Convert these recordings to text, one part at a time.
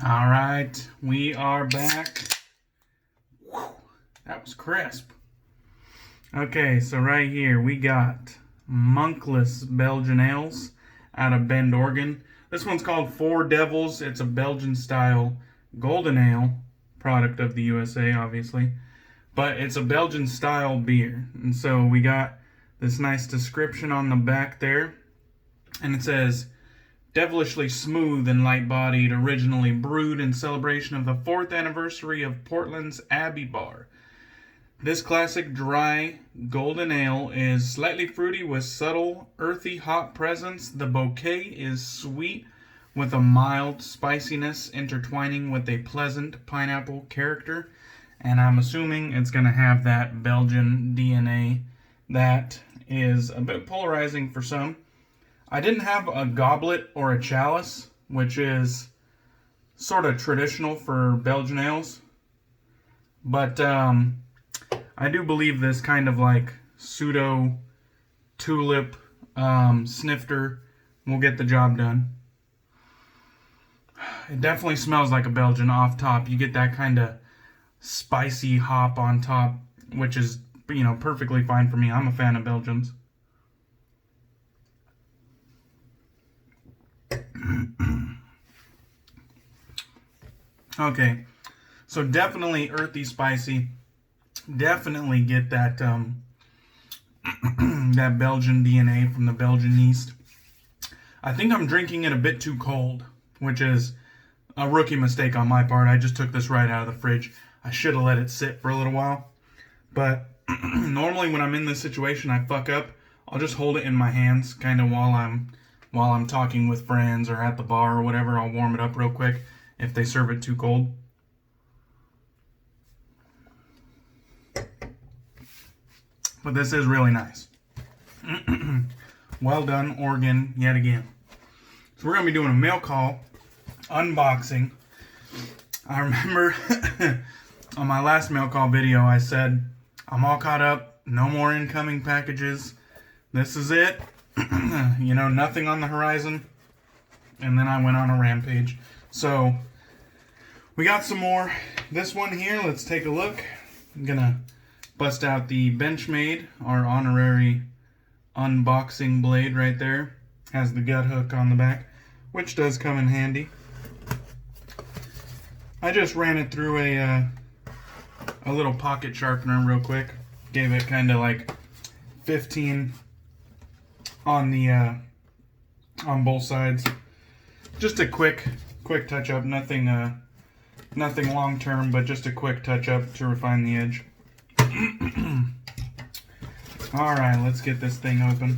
All right, we are back. Whew, that was crisp. Okay, so right here we got Monkless Belgian Ales out of Bend, Oregon. This one's called Four Devils. It's a Belgian-style golden ale, product of the USA, obviously. But it's a Belgian-style beer. And so we got this nice description on the back there. And it says, devilishly smooth and light-bodied, originally brewed in celebration of the 4th anniversary of Portland's Abbey Bar. This classic dry golden ale is slightly fruity with subtle, earthy hop presence. The bouquet is sweet with a mild spiciness intertwining with a pleasant pineapple character. And I'm assuming it's going to have that Belgian DNA that is a bit polarizing for some. I didn't have a goblet or a chalice, which is sort of traditional for Belgian ales. But I do believe this kind of like pseudo tulip snifter will get the job done. It definitely smells like a Belgian off top. You get that kind of spicy hop on top, which is, perfectly fine for me. I'm a fan of Belgians. Okay, so definitely earthy, spicy. Definitely get that that Belgian DNA from the Belgian yeast. I think I'm drinking it a bit too cold, which is a rookie mistake on my part. I just took this right out of the fridge. I should have let it sit for a little while. But normally when I'm in this situation, I fuck up. I'll just hold it in my hands, kind of while I'm talking with friends or at the bar or whatever. I'll warm it up real quick if they serve it too cold. But this is really nice. Well done, Oregon, yet again. So we're going to be doing a mail call unboxing. I remember on my last mail call video, I said, I'm all caught up. No more incoming packages. This is it. Nothing on the horizon. And then I went on a rampage. So we got some more. This one here, let's take a look. I'm going to bust out the Benchmade, our honorary unboxing blade right there. Has the gut hook on the back, which does come in handy. I just ran it through a little pocket sharpener real quick. Gave it kind of like 15 on the on both sides. Just a quick touch up. Nothing long term, but just a quick touch up to refine the edge. Alright, let's get this thing open.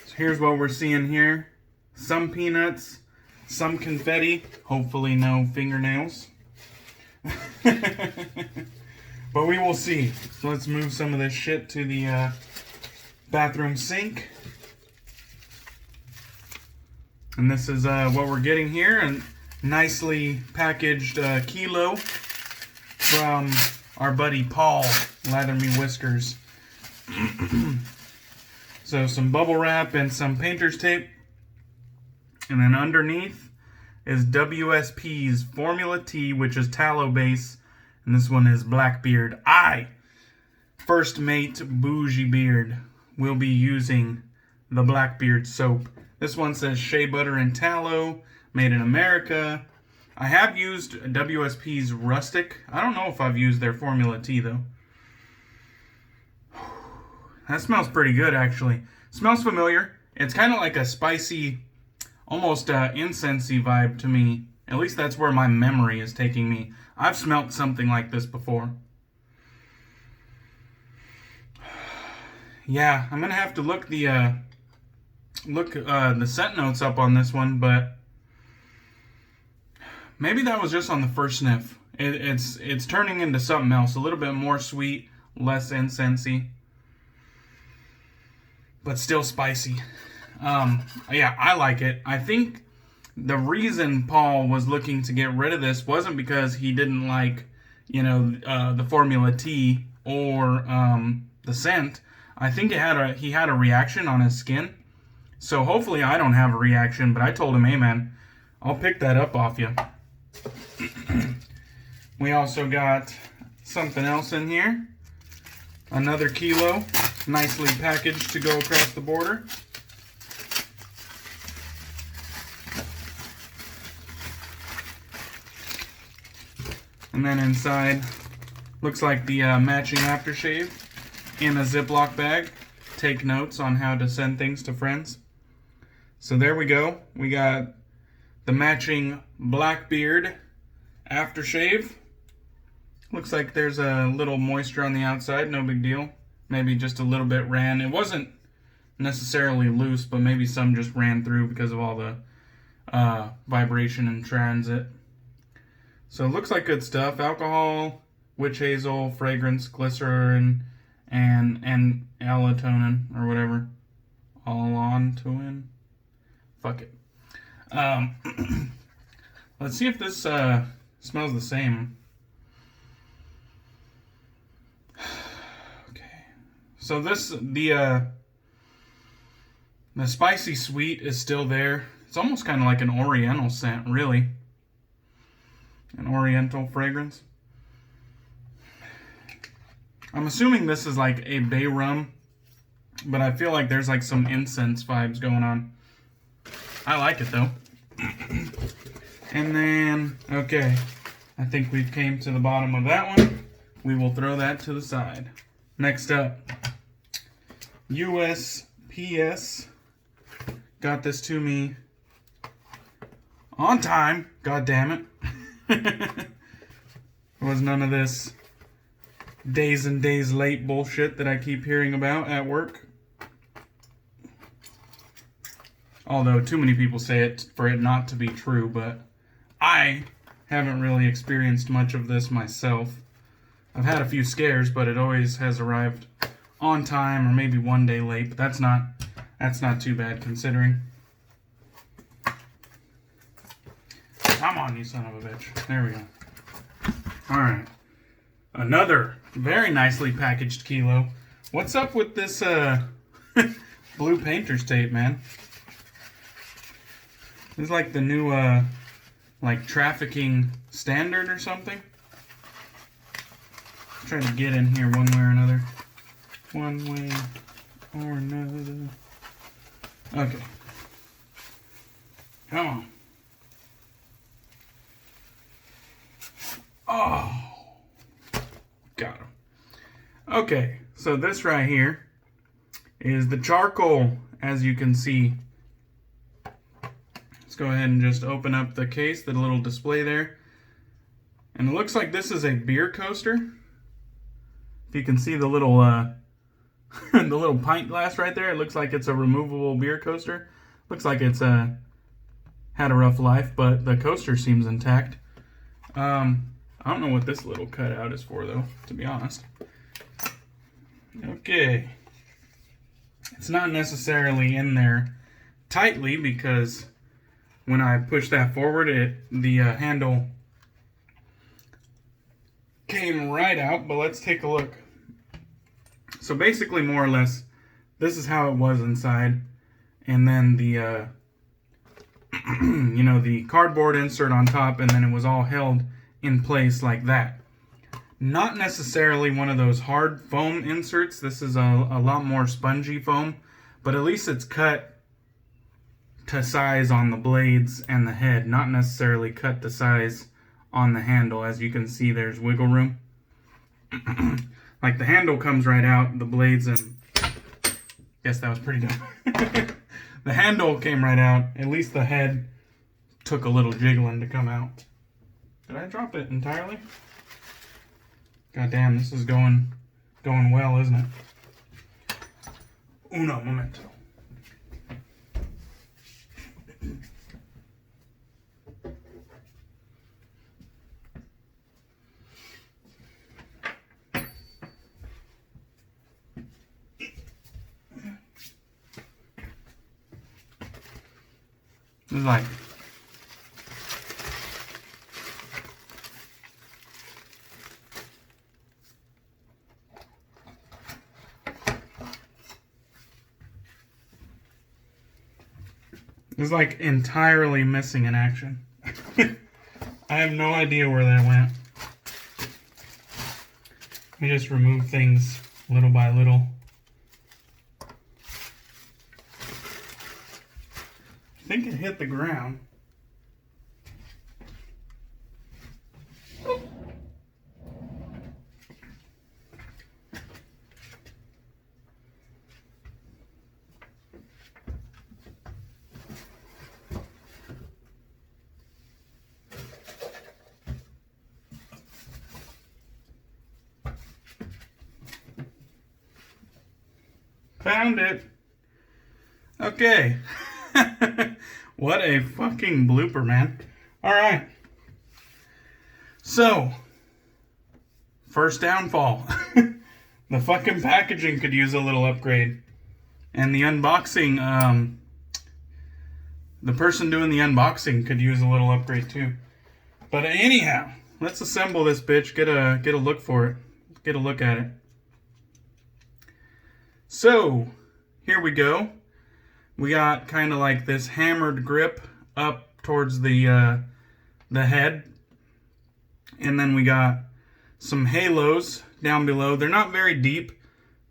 So here's what we're seeing here. Some peanuts, some confetti, hopefully no fingernails. But we will see. So let's move some of this shit to the bathroom sink. And this is what we're getting here. A nicely packaged kilo from our buddy Paul, LatherMeWhiskers. So some bubble wrap and some painter's tape. And then underneath is WSP's Formula T, which is tallow base. And this one is Blackbeard. First mate Bougie Beard, will be using the Blackbeard soap. This one says shea butter and tallow, made in America. I have used WSP's Rustic. I don't know if I've used their Formula T, though. That smells pretty good, actually. Smells familiar. It's kind of like a spicy, almost incensey vibe to me. At least that's where my memory is taking me. I've smelt something like this before. Yeah, I'm going to have to look the scent notes up on this one, but maybe that was just on the first sniff. It's turning into something else. A little bit more sweet, less incensey, but still spicy. Yeah, I like it. I think the reason Paul was looking to get rid of this wasn't because he didn't like, the Formula T or the scent. I think he had a reaction on his skin. So hopefully I don't have a reaction, but I told him, hey man, I'll pick that up off you. We also got something else in here. Another kilo, nicely packaged to go across the border. And then inside, looks like the matching aftershave in a Ziploc bag. Take notes on how to send things to friends. So there we go. We got the matching Blackbeard aftershave. Looks like there's a little moisture on the outside, no big deal. Maybe just a little bit ran. It wasn't necessarily loose, but maybe some just ran through because of all the vibration in transit. So it looks like good stuff. Alcohol, witch hazel, fragrance, glycerin, and allotonin, or whatever. Allantoin. Fuck it. Let's see if this smells the same. Okay. So this, the spicy sweet is still there. It's almost kind of like an oriental scent, really. An oriental fragrance. I'm assuming this is like a bay rum, but I feel like there's like some incense vibes going on. I like it though. And then, okay, I think we've came to the bottom of that one. We will throw that to the side. Next up, USPS got this to me on time. God damn it. There was none of this days and days late bullshit that I keep hearing about at work. Although too many people say it for it not to be true, but I haven't really experienced much of this myself. I've had a few scares, but it always has arrived on time or maybe one day late, but that's not too bad considering. Come on, you son of a bitch. There we go. Alright. Another very nicely packaged kilo. What's up with this blue painter's tape, man? This is like the new like trafficking standard or something. Let's try to get in here one way or another. One way or another. Okay. Come on. Oh. Got him. Okay, so this right here is the charcoal, as you can see. Let's go ahead and just open up the case, the little display there. And it looks like this is a beer coaster. If you can see the little the little pint glass right there, it looks like it's a removable beer coaster. Looks like it's had a rough life, but the coaster seems intact. I don't know what this little cutout is for, though, to be honest. Okay. It's not necessarily in there tightly because when I push that forward, the handle came right out, but let's take a look. So basically, more or less, this is how it was inside. And then the, you know, the cardboard insert on top, and then it was all held in place like that. Not necessarily one of those hard foam inserts. This is a lot more spongy foam, but at least it's cut to size on the blades and the head, not necessarily cut to size on the handle. As you can see, there's wiggle room. Like the handle comes right out, the blades and... Yes, that was pretty dumb. The handle came right out. At least the head took a little jiggling to come out. Did I drop it entirely? God damn, this is going well, isn't it? Uno momento. This is like... It's like entirely missing in action. I have no idea where that went. Let me just remove things little by little. I think it hit the ground. Found it. Okay. What a fucking blooper, man. Alright. So, first downfall. The fucking packaging could use a little upgrade. And the unboxing, the person doing the unboxing could use a little upgrade too. But anyhow, let's assemble this bitch, get a look for it. Get a look at it. So, here we go. We got kind of like this hammered grip up towards the head. And then we got some halos down below. They're not very deep,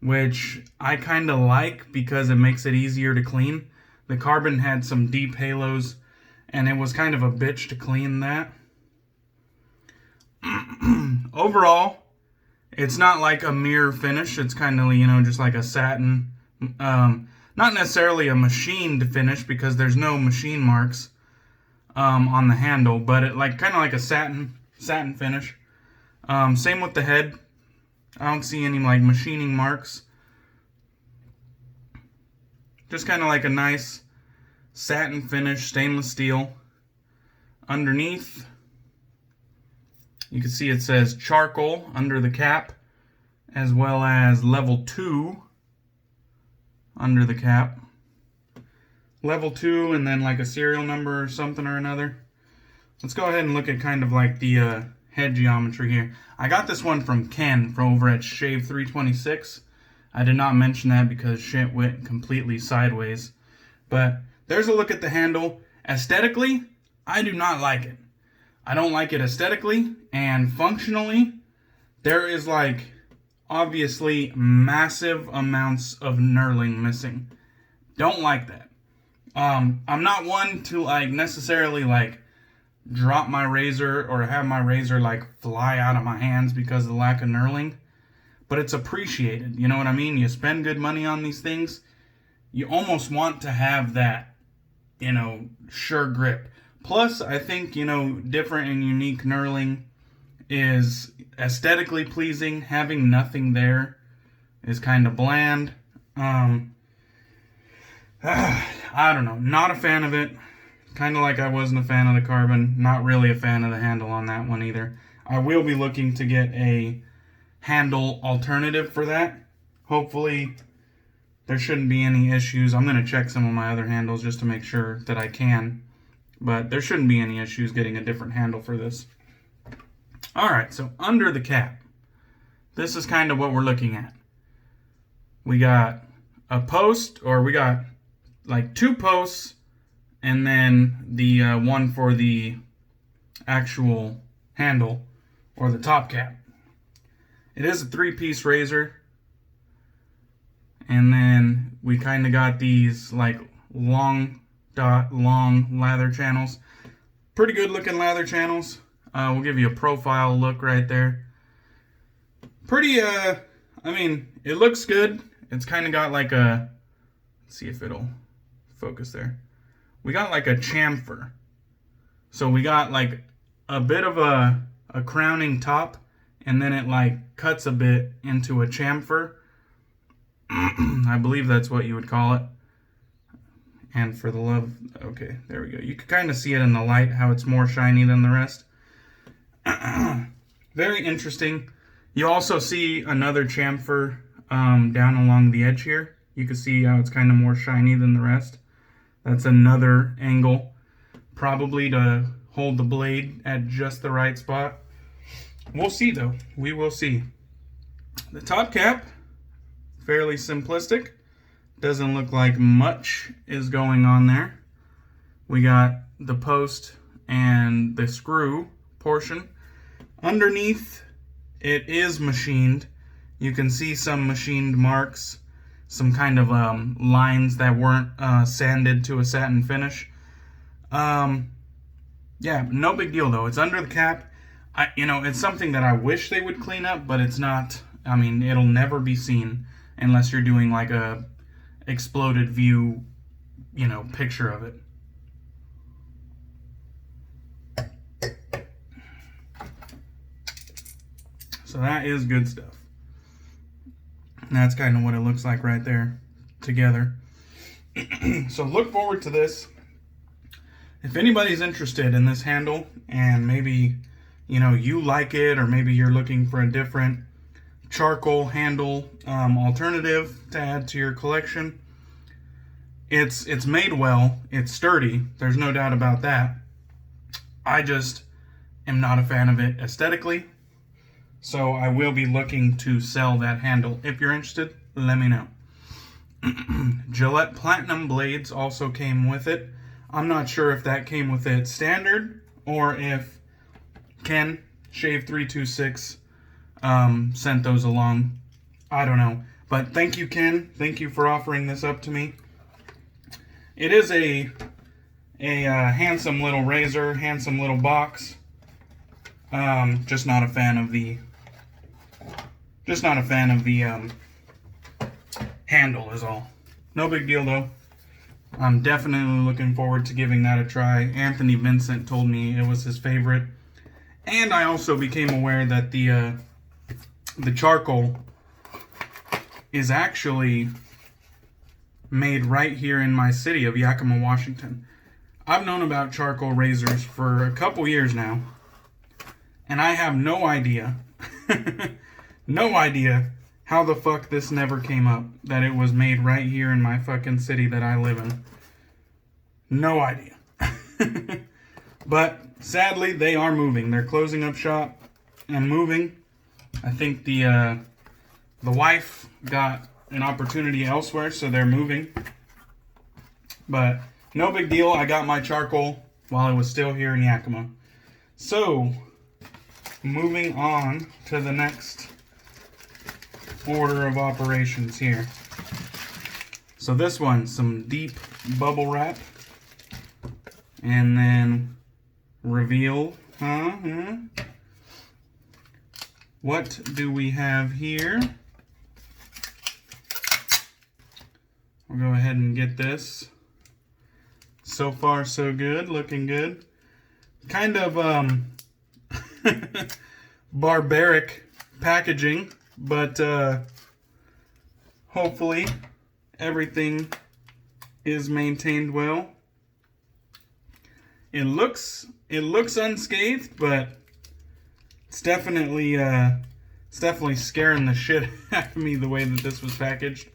which I kind of like because it makes it easier to clean. The carbon had some deep halos, and it was kind of a bitch to clean that. Overall, it's not like a mirror finish. It's kind of, just like a satin. Not necessarily a machined finish because there's no machine marks on the handle, but it kind of like a satin finish. Same with the head. I don't see any machining marks. Just kind of like a nice satin finish, stainless steel. Underneath, you can see it says charcoal under the cap, as well as level 2 under the cap. Level 2 and then like a serial number or something or another. Let's go ahead and look at kind of like the head geometry here. I got this one from Ken from over at Shave 326. I did not mention that because shit went completely sideways. But there's a look at the handle. Aesthetically, I do not like it. I don't like it aesthetically, and functionally, there is obviously massive amounts of knurling missing. Don't like that. I'm not one to necessarily drop my razor or have my razor fly out of my hands because of the lack of knurling. But it's appreciated, you know what I mean? You spend good money on these things, you almost want to have that, sure grip. Plus, I think, different and unique knurling is aesthetically pleasing. Having nothing there is kind of bland. I don't know. Not a fan of it. Kind of like I wasn't a fan of the carbon. Not really a fan of the handle on that one either. I will be looking to get a handle alternative for that. Hopefully there shouldn't be any issues. I'm going to check some of my other handles just to make sure that I can. But there shouldn't be any issues getting a different handle for this. Alright, so under the cap, this is kind of what we're looking at. We got a post, or we got 2 posts, and then the one for the actual handle, or the top cap. It is a 3-piece razor. And then we kind of got these long lather channels. Pretty good looking lather channels. We'll give you a profile look right there. Pretty, I mean, it looks good. It's kind of got let's see if it'll focus there. We got a chamfer. So we got a bit of a crowning top, and then it cuts a bit into a chamfer. I believe that's what you would call it. And for the love, okay, there we go. You can kind of see it in the light, how it's more shiny than the rest. Very interesting. You also see another chamfer down along the edge here. You can see how it's kind of more shiny than the rest. That's another angle, probably to hold the blade at just the right spot. We'll see though. We will see. The top cap, fairly simplistic. Doesn't look like much is going on there. We got the post and the screw portion. Underneath, it is machined. You can see some machined marks, some kind of lines that weren't sanded to a satin finish. Yeah, no big deal though. It's under the cap. It's something that I wish they would clean up, but it's not. I mean, it'll never be seen unless you're doing like a exploded view, picture of it. So that is good stuff. And that's kind of what it looks like right there together. So look forward to this. If anybody's interested in this handle and maybe, you like it, or maybe you're looking for a different charcoal handle alternative to add to your collection, it's made well. It's sturdy. There's no doubt about that. I just am not a fan of it aesthetically. So I will be looking to sell that handle. If you're interested, let me know. Gillette Platinum blades also came with it. I'm not sure if that came with it standard or if Ken Shave 326 sent those along. I don't know. But thank you, Ken. Thank you for offering this up to me. It is a handsome little razor, handsome little box. Just not a fan of the handle is all. No big deal though. I'm definitely looking forward to giving that a try. Anthony Vincent told me it was his favorite. And I also became aware that the charcoal is actually made right here in my city of Yakima, Washington. I've known about charcoal razors for a couple years now. And I have no idea, no idea how the fuck this never came up, that it was made right here in my fucking city that I live in. No idea. But sadly, they are moving. They're closing up shop and moving. I think the wife got an opportunity elsewhere, so they're moving. But no big deal. I got my charcoal while it was still here in Yakima. So, moving on to the next order of operations here. So this one, some deep bubble wrap. And then reveal. What do we have here? We'll go ahead and get this. So far, so good. Looking good. Kind of barbaric packaging, but hopefully everything is maintained well. It looks unscathed, but it's definitely scaring the shit out of me the way that this was packaged.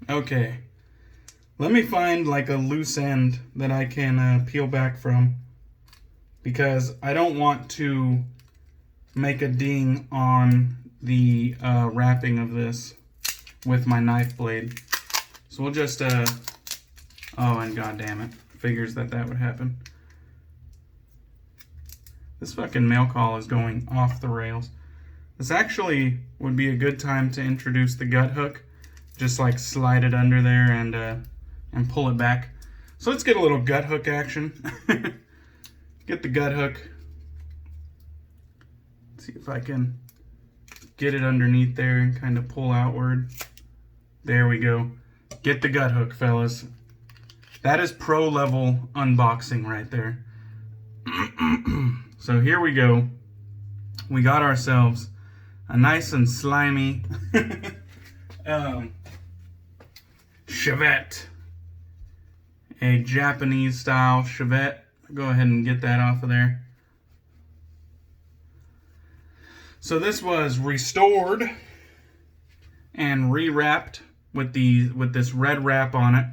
Okay, let me find like a loose end that I can peel back from, because I don't want to make a ding on the wrapping of this with my knife blade. So we'll just oh, and god damn it, figures that would happen. This fucking mail call is going off the rails. This actually would be a good time to introduce the gut hook. Just like slide it under there and pull it back. So let's get a little gut hook action. Get the gut hook. Let's see if I can get it underneath there and kind of pull outward. There we go. Get the gut hook, fellas. That is pro level unboxing right there. So here we go. We got ourselves a nice and slimy Chevette. A Japanese style Chevette. Go ahead and get that off of there. So this was restored and rewrapped with this red wrap on it.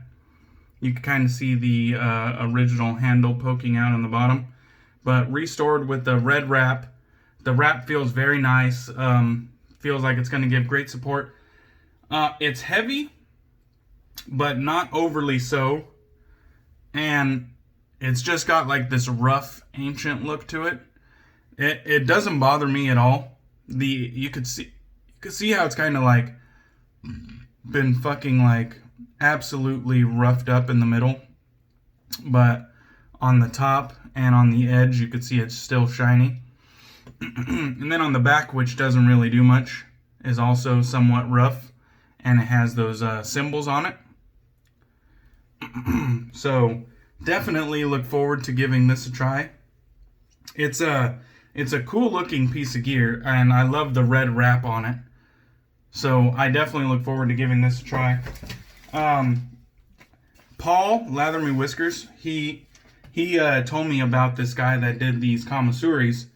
You can kind of see the original handle poking out on the bottom, but restored with the red wrap. The wrap feels very nice. Feels like it's going to give great support. It's heavy, but not overly so. and it's just got like this rough, ancient look to it. It doesn't bother me at all. You could see how it's kind of like been fucking like absolutely roughed up in the middle, but on the top and on the edge you could see it's still shiny. And then on the back, which doesn't really do much, is also somewhat rough, and it has those symbols on it. So definitely look forward to giving this a try. It's a cool looking piece of gear, and I love the red wrap on it. So I definitely look forward to giving this a try. Paul, LatherMeWhiskers, he told me about this guy that did these kamasuris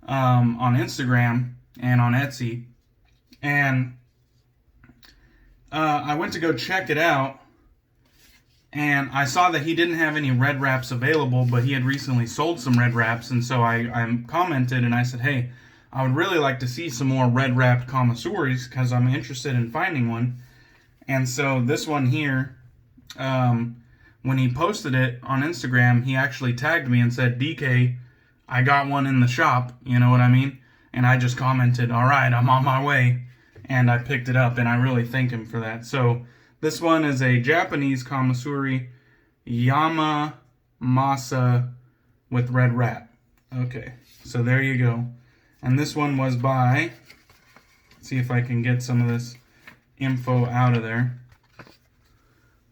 on Instagram and on Etsy, and I went to go check it out, and I saw that he didn't have any red wraps available, but he had recently sold some red wraps, and so I commented and I said, hey, I would really like to see some more red wrapped kamasuris because I'm interested in finding one. And so this one here, when he posted it on Instagram, he actually tagged me and said, DK, I got one in the shop, you know what I mean? And I just commented, all right, I'm on my way. And I picked it up, and I really thank him for that. So this one is a Japanese kamasuri Yamamasa with red wrap. Okay, so there you go. And this one was by, let's see if I can get some of this info out of there.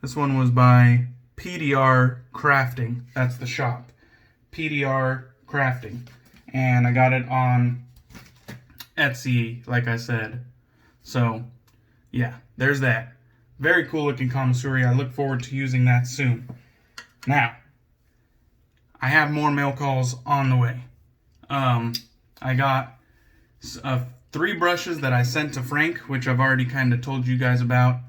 This one was by PDR Crafting. That's the shop. PDR Crafting. And I got it on Etsy, like I said. So, yeah, there's that. Very cool looking kamasuri. I look forward to using that soon. Now, I have more mail calls on the way. I got 3 brushes that I sent to Frank, which I've already kind of told you guys about,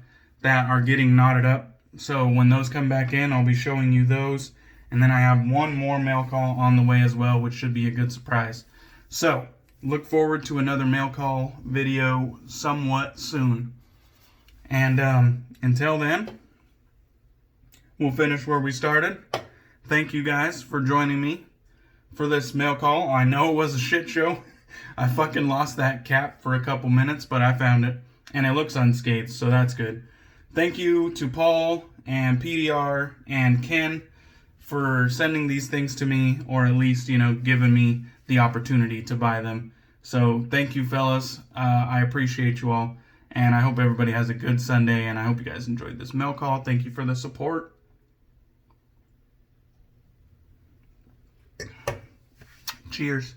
that are getting knotted up. So when those come back in, I'll be showing you those. And then I have one more mail call on the way as well, which should be a good surprise. So, look forward to another mail call video somewhat soon. And until then, we'll finish where we started. Thank you guys for joining me for this mail call. I know it was a shit show. I fucking lost that cap for a couple minutes, but I found it. And it looks unscathed, so that's good. Thank you to Paul and PDR and Ken for sending these things to me, or at least, you know, giving me the opportunity to buy them. So thank you, fellas. I appreciate you all. And I hope everybody has a good Sunday, and I hope you guys enjoyed this mail call. Thank you for the support. Cheers.